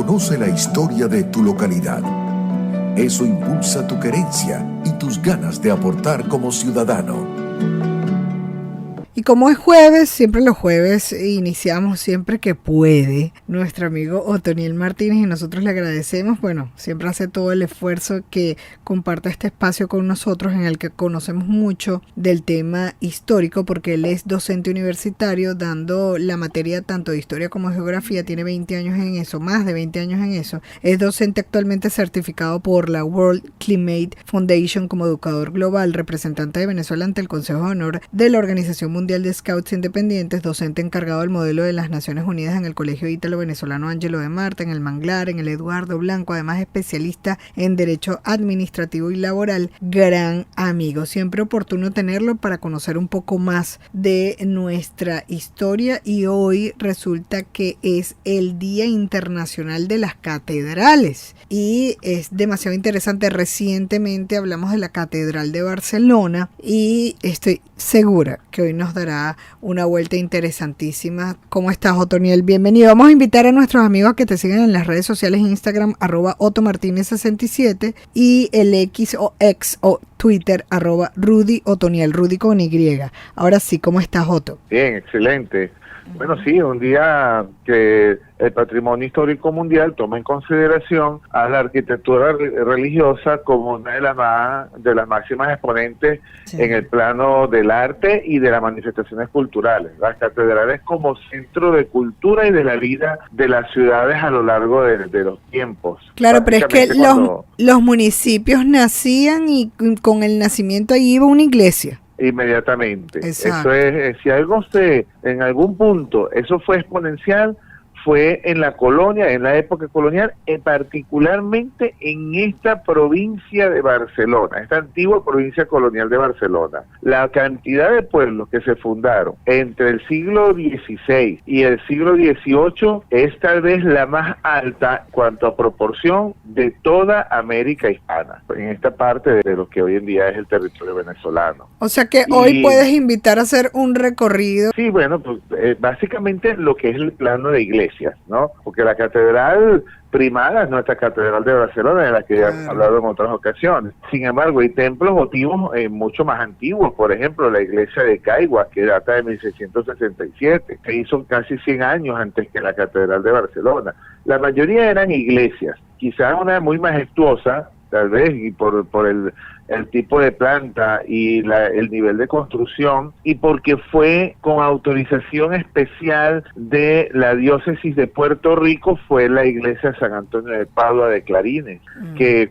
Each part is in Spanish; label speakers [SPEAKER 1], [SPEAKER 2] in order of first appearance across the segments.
[SPEAKER 1] Conoce la historia de tu localidad. Eso impulsa tu querencia y tus ganas de aportar como ciudadano.
[SPEAKER 2] Y como es jueves, siempre los jueves iniciamos siempre que puede nuestro amigo Otoniel Martínez y nosotros le agradecemos, bueno, siempre hace todo el esfuerzo que comparta este espacio con nosotros en el que conocemos mucho del tema histórico porque él es docente universitario dando la materia tanto de historia como de geografía, tiene 20 años en eso, más de 20 años en eso, es docente actualmente certificado por la World Climate Foundation como educador global, representante de Venezuela ante el Consejo de Honor de la Organización Mundial de Scouts Independientes, docente encargado del modelo de las Naciones Unidas en el Colegio Ítalo-Venezolano Ángelo de Marta, en el Manglar, en el Eduardo Blanco, además especialista en Derecho Administrativo y Laboral, gran amigo. Siempre oportuno tenerlo para conocer un poco más de nuestra historia y hoy resulta que es el Día Internacional de las Catedrales y es demasiado interesante. Recientemente hablamos de la Catedral de Barcelona y estoy segura que hoy nos dará una vuelta interesantísima. ¿Cómo estás, Otoniel? Bienvenido. Vamos a invitar a nuestros amigos a que te sigan en las redes sociales, en Instagram, @OtoMartinez67 y el X o Twitter, @Rudy Otoniel, Rudy con Y. Ahora sí, ¿cómo estás, Otto?
[SPEAKER 3] Bien, excelente. Bueno, sí, un día que el patrimonio histórico mundial toma en consideración a la arquitectura religiosa como una de las máximas exponentes en el plano del arte y de las manifestaciones culturales. Las catedrales como centro de cultura y de la vida de las ciudades a lo largo de los tiempos.
[SPEAKER 2] Claro, pero es que los municipios nacían y con el nacimiento ahí iba una iglesia.
[SPEAKER 3] Inmediatamente.
[SPEAKER 2] Exacto.
[SPEAKER 3] Eso es, si algo en algún punto, eso fue exponencial, fue en la colonia, en la época colonial, particularmente en esta provincia de Barcelona, esta antigua provincia colonial de Barcelona. La cantidad de pueblos que se fundaron entre el siglo XVI y el siglo XVIII es tal vez la más alta en cuanto a proporción de toda América hispana, en esta parte de lo que hoy en día es el territorio venezolano.
[SPEAKER 2] O sea que hoy puedes invitar a hacer un recorrido.
[SPEAKER 3] Sí, bueno, pues básicamente lo que es el plano de iglesias, ¿no? Porque la catedral primada es nuestra catedral de Barcelona, de la que ya hemos hablado en otras ocasiones. Sin embargo, hay templos votivos mucho más antiguos, por ejemplo, la iglesia de Caiguas, que data de 1667, que hizo casi 100 años antes que la catedral de Barcelona. La mayoría eran iglesias, quizás una muy majestuosa, tal vez, y por el tipo de planta y el nivel de construcción, y porque fue con autorización especial de la diócesis de Puerto Rico, fue la iglesia San Antonio de Padua de Clarines,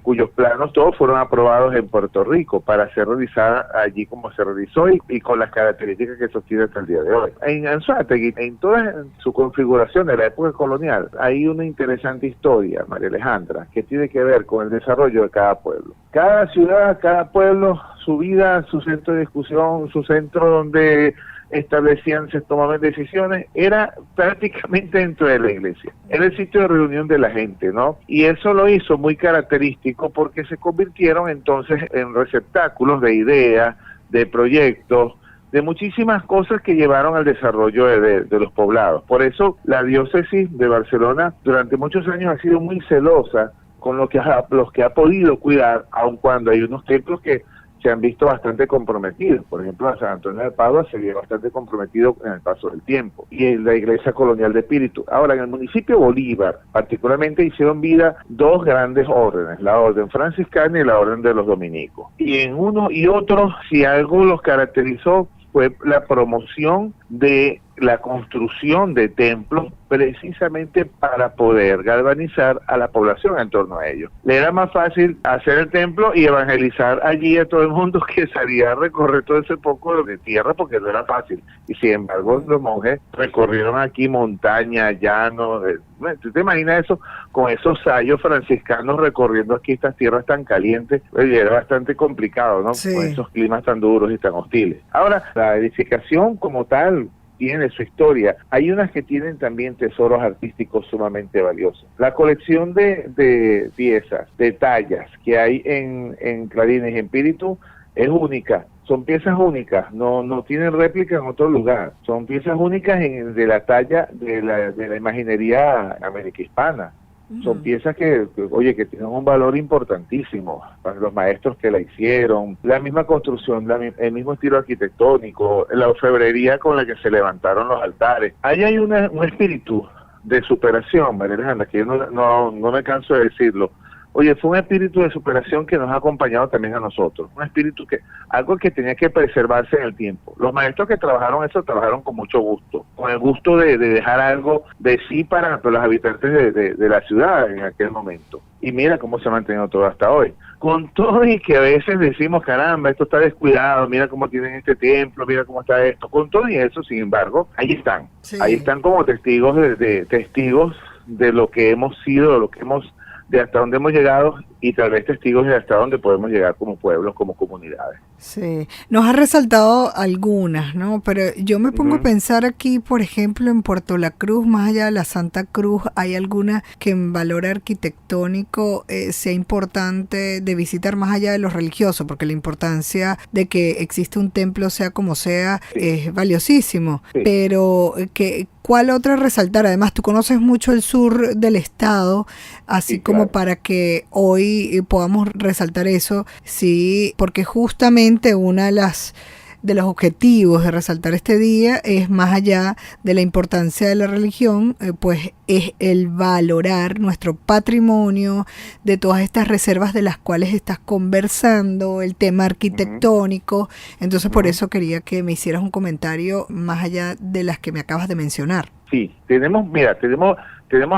[SPEAKER 3] cuyos planos todos fueron aprobados en Puerto Rico para ser realizada allí como se realizó y con las características que sostiene hasta el día de hoy. En Anzoátegui, en toda su configuración de la época colonial, hay una interesante historia, María Alejandra, que tiene que ver con el desarrollo de cada pueblo. Cada ciudad, cada pueblo, su vida, su centro de discusión, su centro donde se tomaban decisiones, era prácticamente dentro de la iglesia. Era el sitio de reunión de la gente, ¿no? Y eso lo hizo muy característico porque se convirtieron entonces en receptáculos de ideas, de proyectos, de muchísimas cosas que llevaron al desarrollo de los poblados. Por eso la diócesis de Barcelona durante muchos años ha sido muy celosa con los que ha podido cuidar, aun cuando hay unos templos que se han visto bastante comprometidos. Por ejemplo, San Antonio de Padua se vio bastante comprometido en el paso del tiempo, y en la iglesia colonial de Espíritu. Ahora, en el municipio Bolívar, particularmente hicieron vida dos grandes órdenes, la orden franciscana y la orden de los dominicos. Y en uno y otro, si algo los caracterizó, fue la promoción de la construcción de templos precisamente para poder galvanizar a la población en torno a ellos. Le era más fácil hacer el templo y evangelizar allí a todo el mundo que salía a recorrer todo ese poco de tierra, porque no era fácil. Y sin embargo, los monjes recorrieron aquí montaña, llano. ¿Tú te imaginas eso? Con esos sayos franciscanos recorriendo aquí estas tierras tan calientes, era bastante complicado, ¿no?
[SPEAKER 2] Sí.
[SPEAKER 3] Con esos climas tan duros y tan hostiles. Ahora, la edificación como tal tiene su historia. Hay unas que tienen también tesoros artísticos sumamente valiosos. La colección de piezas, de tallas que hay en Clarines y Espíritu es única. Son piezas únicas, no tienen réplica en otro lugar. Son piezas únicas de la talla de la imaginería americana hispana. Son piezas oye, que tienen un valor importantísimo para los maestros que la hicieron, la misma construcción, el mismo estilo arquitectónico, la orfebrería con la que se levantaron los altares. Ahí hay un espíritu de superación, María Alejandra, que yo no me canso de decirlo. Oye, fue un espíritu de superación que nos ha acompañado también a nosotros, un espíritu algo que tenía que preservarse en el tiempo. Los maestros que trabajaron eso, trabajaron con mucho gusto, con el gusto de dejar algo de sí para los habitantes de la ciudad en aquel momento. Y mira cómo se ha mantenido todo hasta hoy. Con todo y que a veces decimos, caramba, esto está descuidado, mira cómo tienen este templo, mira cómo está esto. Con todo y eso, sin embargo, ahí están como testigos testigos de lo que hemos sido, de lo que de hasta dónde hemos llegado y tal vez testigos de hasta dónde podemos llegar como pueblos, como comunidades.
[SPEAKER 2] Sí, nos ha resaltado algunas, ¿no? Pero yo me pongo a pensar aquí, por ejemplo, en Puerto La Cruz, más allá de la Santa Cruz, ¿hay alguna que en valor arquitectónico sea importante de visitar más allá de lo religioso? Porque la importancia de que existe un templo, sea como sea, es valiosísimo. Sí. Pero, ¿cuál otra resaltar? Además, tú conoces mucho el sur del estado, así como para que hoy podamos resaltar eso, sí, porque justamente una de los objetivos de resaltar este día es, más allá de la importancia de la religión, pues es el valorar nuestro patrimonio, de todas estas reservas de las cuales estás conversando, el tema arquitectónico. Entonces por eso quería que me hicieras un comentario más allá de las que me acabas de mencionar.
[SPEAKER 3] Sí, tenemos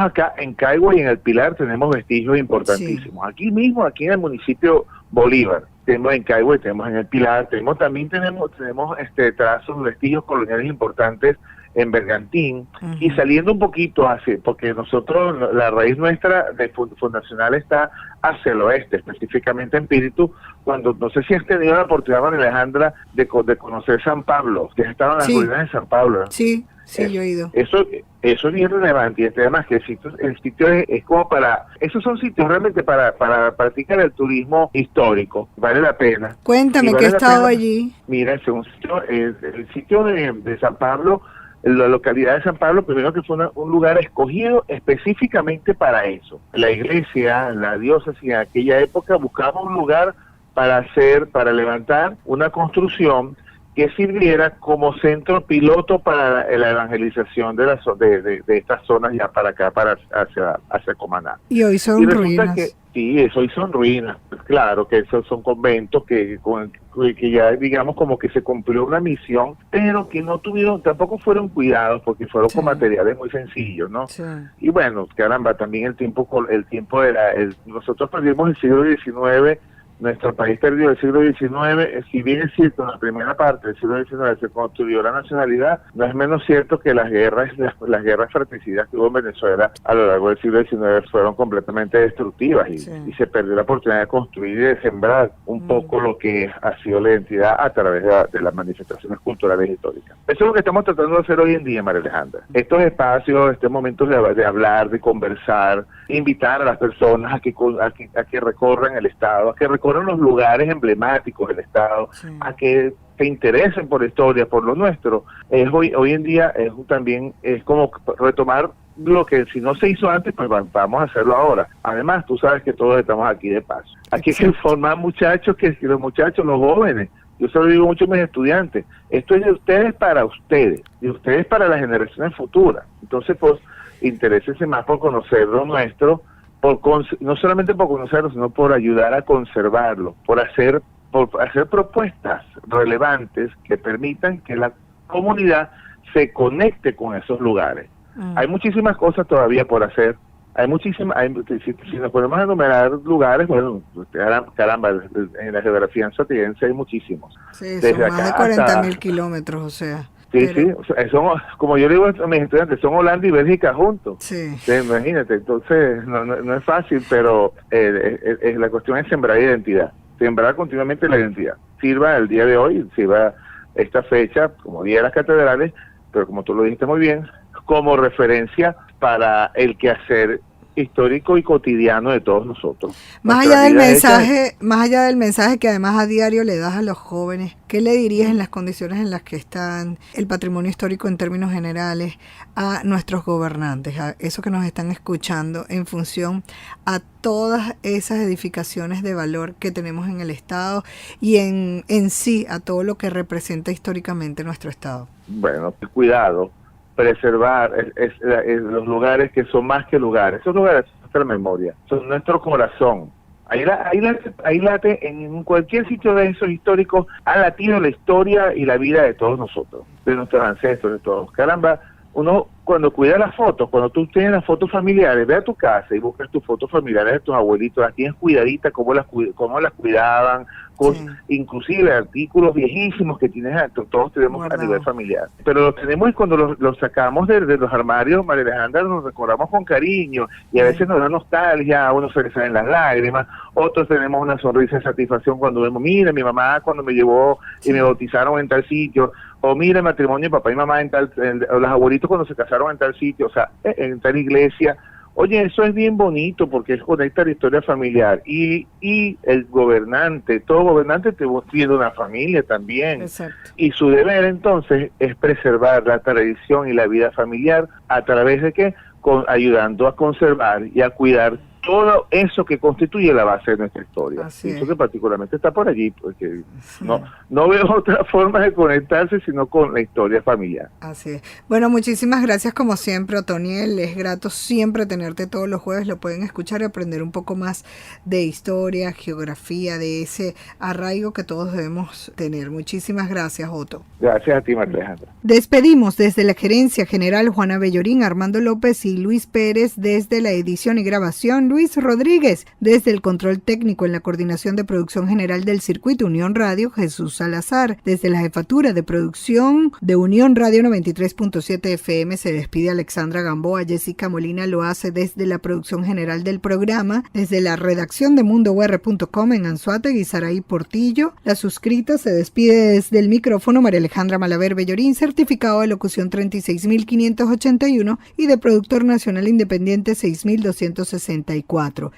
[SPEAKER 3] acá en Caigua y en El Pilar tenemos vestigios importantísimos. Sí. Aquí mismo, aquí en el municipio Bolívar, tenemos en Caigua y tenemos en El Pilar, tenemos trazos, vestigios coloniales importantes en Bergantín, y saliendo un poquito porque nosotros, la raíz nuestra fundacional está hacia el oeste, específicamente en Píritu, cuando, no sé si has tenido la oportunidad, María Alejandra, de conocer San Pablo, que has estado en las ruinas de San Pablo.
[SPEAKER 2] Sí, yo he ido.
[SPEAKER 3] Eso es bien relevante, y además que el sitio es como esos son sitios realmente para practicar el turismo histórico, vale la pena.
[SPEAKER 2] Cuéntame, que he estado allí.
[SPEAKER 3] Mira, el sitio de San Pablo, la localidad de San Pablo, primero que fue un lugar escogido específicamente para eso. La iglesia, la diócesis en aquella época buscaba un lugar para levantar una construcción que sirviera como centro piloto para la evangelización de estas zonas ya para acá, hacia Comaná.
[SPEAKER 2] Y hoy son ruinas.
[SPEAKER 3] Hoy son ruinas. Claro que esos son conventos que ya, digamos, como que se cumplió una misión, pero que tampoco fueron cuidados, porque fueron con materiales muy sencillos, ¿no? Sí. Y bueno, caramba, también el tiempo nosotros perdimos el siglo XIX. Nuestro país perdió el siglo XIX, si bien es cierto, en la primera parte del siglo XIX se construyó la nacionalidad, no es menos cierto que las guerras fratricidas que hubo en Venezuela a lo largo del siglo XIX fueron completamente destructivas y se perdió la oportunidad de construir y de sembrar un poco lo que ha sido la identidad a través de las manifestaciones culturales y históricas. Eso es lo que estamos tratando de hacer hoy en día, María Alejandra. Estos espacios, estos momentos de hablar, de conversar, invitar a las personas a que recorran el Estado, a que recorran los lugares emblemáticos del Estado, a que se interesen por la historia, por lo nuestro. Hoy en día también es como retomar lo que si no se hizo antes, pues vamos a hacerlo ahora. Además, tú sabes que todos estamos aquí de paso. Aquí hay que formar muchachos, los jóvenes. Yo se lo digo mucho a mis estudiantes, esto es de ustedes para ustedes, de ustedes para las generaciones futuras. Entonces, pues, interésense más por conocer lo nuestro, no solamente por conocerlo, sino por ayudar a conservarlo, por hacer propuestas relevantes que permitan que la comunidad se conecte con esos lugares. Hay muchísimas cosas todavía por hacer. Si nos podemos enumerar lugares, bueno, caramba, en la geografía anzoátegui hay muchísimos.
[SPEAKER 2] Sí, son más de 40.000 kilómetros, o sea.
[SPEAKER 3] Sí, como yo le digo a mis estudiantes, son Holanda y Bélgica juntos. Sí. Imagínate, entonces no es fácil, pero la cuestión es sembrar identidad, sembrar continuamente la identidad. Sirva el día de hoy, sirva esta fecha como Día de las Catedrales, pero como tú lo dijiste muy bien, como referencia para el quehacer histórico y cotidiano de todos nosotros.
[SPEAKER 2] Más allá del mensaje que además a diario le das a los jóvenes, ¿qué le dirías en las condiciones en las que están el patrimonio histórico en términos generales a nuestros gobernantes, a esos que nos están escuchando en función a todas esas edificaciones de valor que tenemos en el Estado y en sí a todo lo que representa históricamente nuestro Estado?
[SPEAKER 3] Bueno, cuidado, preservar los lugares que son más que lugares. Esos lugares son nuestra memoria, son nuestro corazón. Ahí late en cualquier sitio de esos históricos, ha latido la historia y la vida de todos nosotros, de nuestros ancestros, de todos. Caramba, uno cuando cuida las fotos, cuando tú tienes las fotos familiares, ve a tu casa y buscas tus fotos familiares de tus abuelitos, las tienes cuidaditas, cómo las cuidaban, sí. Inclusive artículos viejísimos que tienes, todos tenemos guardado a nivel familiar. Pero los tenemos y cuando los sacamos de los armarios, María Alejandra, nos recordamos con cariño y a veces nos da nostalgia, a uno se le salen las lágrimas, otros tenemos una sonrisa de satisfacción cuando vemos, mira, mi mamá cuando me llevó y me bautizaron en tal sitio, o mira el matrimonio de papá y mamá o los abuelitos cuando se casaron en tal sitio, o sea, en tal iglesia. Oye, eso es bien bonito porque es conecta la historia familiar y el gobernante, todo gobernante tiene una familia también. Exacto. Y su deber entonces es preservar la tradición y la vida familiar a través de ¿qué? Ayudando a conservar y a cuidar todo eso que constituye la base de nuestra historia. Eso que particularmente está por allí, porque no veo otra forma de conectarse sino con la historia familiar.
[SPEAKER 2] Así es. Bueno, muchísimas gracias como siempre, Otoniel. Es grato siempre tenerte todos los jueves. Lo pueden escuchar y aprender un poco más de historia, geografía, de ese arraigo que todos debemos tener. Muchísimas gracias, Otto.
[SPEAKER 3] Gracias a ti, María Alejandra.
[SPEAKER 2] Despedimos desde la Gerencia General Juana Bellorín, Armando López y Luis Pérez desde la edición y grabación, Luis Rodríguez desde el control técnico en la coordinación de producción general del circuito Unión Radio, Jesús Salazar desde la jefatura de producción de Unión Radio 93.7 FM se despide Alexandra Gamboa. Jessica Molina lo hace desde la producción general del programa, desde la redacción de mundour.com en Anzoátegui, Saraí Portillo. La suscrita se despide desde el micrófono María Alejandra Malaver Bellorín, certificado de locución 36.581 y de productor nacional independiente 6.264.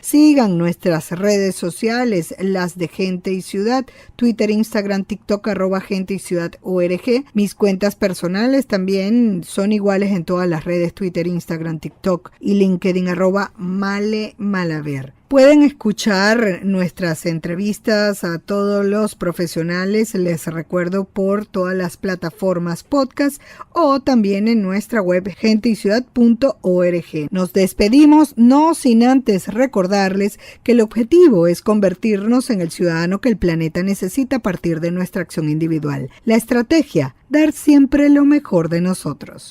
[SPEAKER 2] Sigan nuestras redes sociales, las de Gente y Ciudad, Twitter, Instagram, TikTok, @Gente y Ciudad ORG. Mis cuentas personales también son iguales en todas las redes, Twitter, Instagram, TikTok y LinkedIn, @MaleMalaver. Pueden escuchar nuestras entrevistas a todos los profesionales, les recuerdo, por todas las plataformas podcast o también en nuestra web genteyciudad.org. Nos despedimos, no sin antes recordarles que el objetivo es convertirnos en el ciudadano que el planeta necesita a partir de nuestra acción individual. La estrategia, dar siempre lo mejor de nosotros.